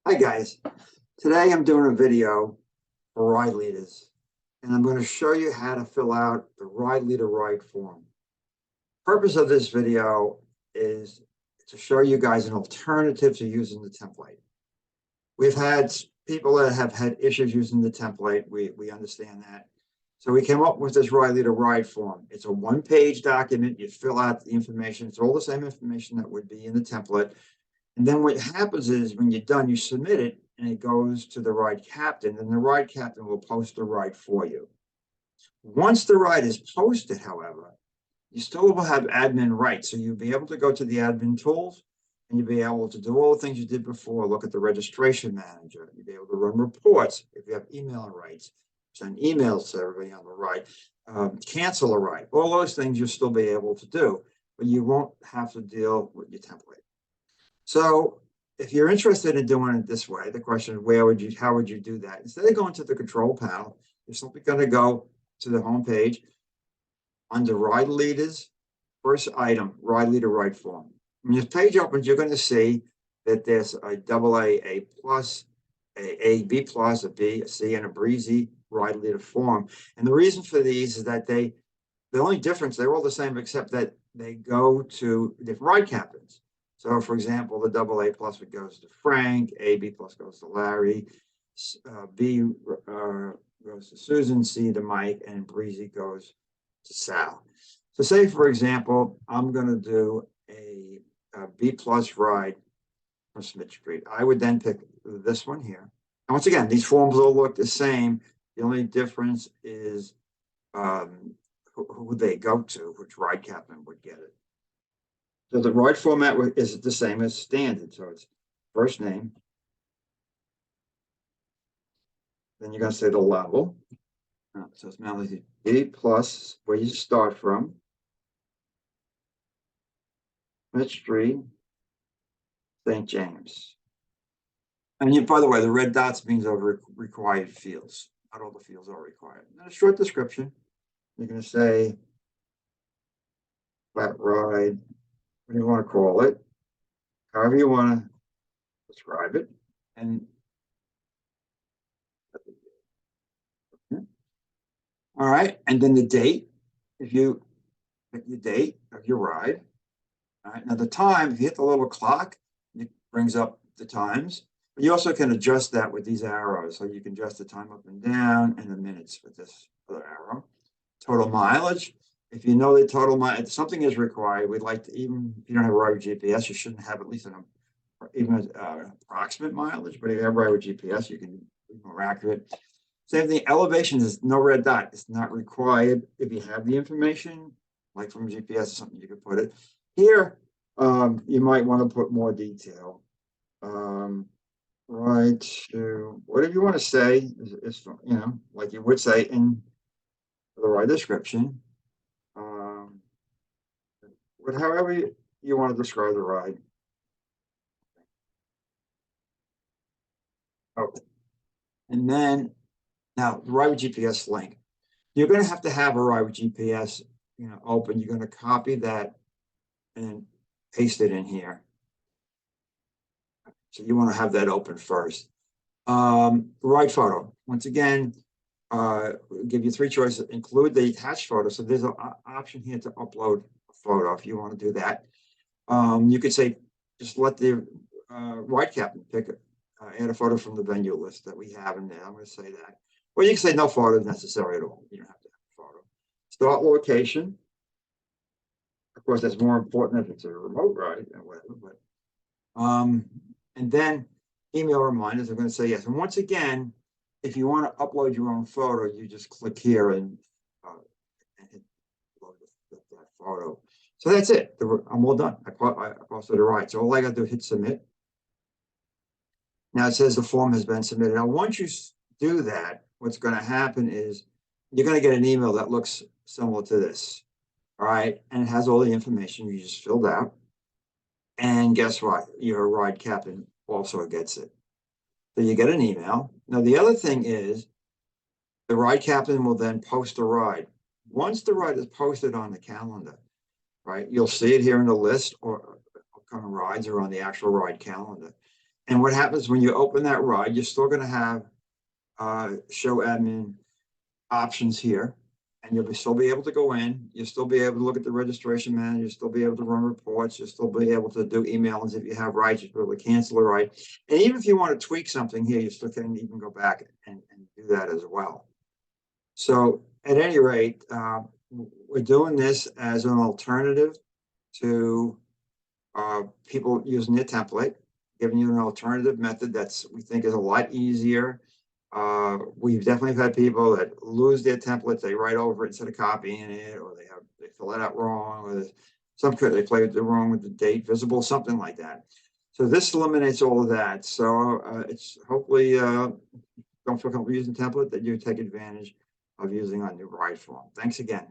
Hi guys, today I'm doing a video for ride leaders and I'm going to show you how to fill out the ride leader ride form. Purpose of this video is to show you guys an alternative to using the template. We've had people that have had issues using the template. We understand that. So we came up with this ride leader ride form. It's a one-page document. You fill out the information. It's all the same information that would be in the template. And then what happens is when you're done, you submit it and it goes to the ride captain, and the ride captain will post the ride for you. Once the ride is posted, however, you still will have admin rights. So you'll be able to go to the admin tools and you'll be able to do all the things you did before. Look at the registration manager. You'll be able to run reports if you have email rights, send emails to everybody on the ride, cancel a ride. All those things you'll still be able to do, but you won't have to deal with your template. So if you're interested in doing it this way, the question is, how would you do that? Instead of going to the control panel, you're simply going to go to the home page under ride leaders, first item, ride leader ride form. When this page opens, you're going to see that there's a AA, A plus, a B plus, a B, a C, and a breezy ride leader form. And the reason for these is that the only difference, they're all the same, except that they go to different ride captains. So, for example, the AA plus goes to Frank, B plus goes to Larry, B goes to Susan, C to Mike, and Breezy goes to Sal. So, say for example, I'm going to do a B plus ride from Smith Street. I would then pick this one here. And once again, these forms all look the same. The only difference is who they go to, which ride captain would get it. So the ride format is the same as standard. So it's first name. Then you're going to say the level. So it's Melody B plus, where you start from. Smith Street, St. James. And by the way, the red dots means over required fields. Not all the fields are required. And then a short description. You're going to say flat ride, what do you want to call it? However you want to describe it. And all right, and then the date, if you pick the date of your ride. All right, now the time, if you hit the little clock, it brings up the times. But you also can adjust that with these arrows. So you can adjust the time up and down and the minutes with this other arrow. Total mileage. If you know the total mileage, if something is required, we'd like to, even if you don't have a ride with GPS, you shouldn't have at least even approximate mileage. But if you have a ride with GPS, you can be more accurate. Same thing, elevation is no red dot. It's not required. If you have the information, like from GPS or something, you could put it. Here, you might want to put more detail. Right to whatever you want to say is like you would say in the ride description. However you want to describe the ride. Okay. And then now the ride with GPS link. You're going to have a ride with GPS, open. You're going to copy that and paste it in here. So you want to have that open first. Ride photo. Once again, give you three choices. Include the attached photo. So there's an option here to upload a photo if you want to do that. You could say, just let the ride captain pick it. Add a photo from the venue list that we have in there. I'm going to say that. Or you can say no photos necessary at all. You don't have to have a photo. Start location. Of course, that's more important if it's a remote ride and whatever. But and then email reminders. I'm going to say yes. And once again, if you want to upload your own photo, you just click here and hit upload that photo. So that's it. I'm all done. I posted the ride. So all I got to do is hit submit. Now it says the form has been submitted. Now, once you do that, what's going to happen is you're going to get an email that looks similar to this. All right. And it has all the information you just filled out. And guess what? Your ride captain also gets it. So you get an email. Now, the other thing is the ride captain will then post a ride. Once the ride is posted on the calendar, right, you'll see it here in the list or upcoming rides or on the actual ride calendar. And what happens when you open that ride, you're still gonna have show admin options here. And you'll still be able to go in, you'll still be able to look at the registration manager, you'll still be able to run reports, you'll still be able to do emails if you have rides, you'll be able to cancel a ride. And even if you want to tweak something here, you still can even go back and do that as well. So at any rate, we're doing this as an alternative to people using their template, giving you an alternative method that's we think is a lot easier. We've definitely had people that lose their templates, they write over it instead of copying it, or they fill it out wrong, or they play it wrong with the date visible, something like that. So this eliminates all of that. So it's hopefully don't feel comfortable using template, that you take advantage of using our new ride form. Thanks again.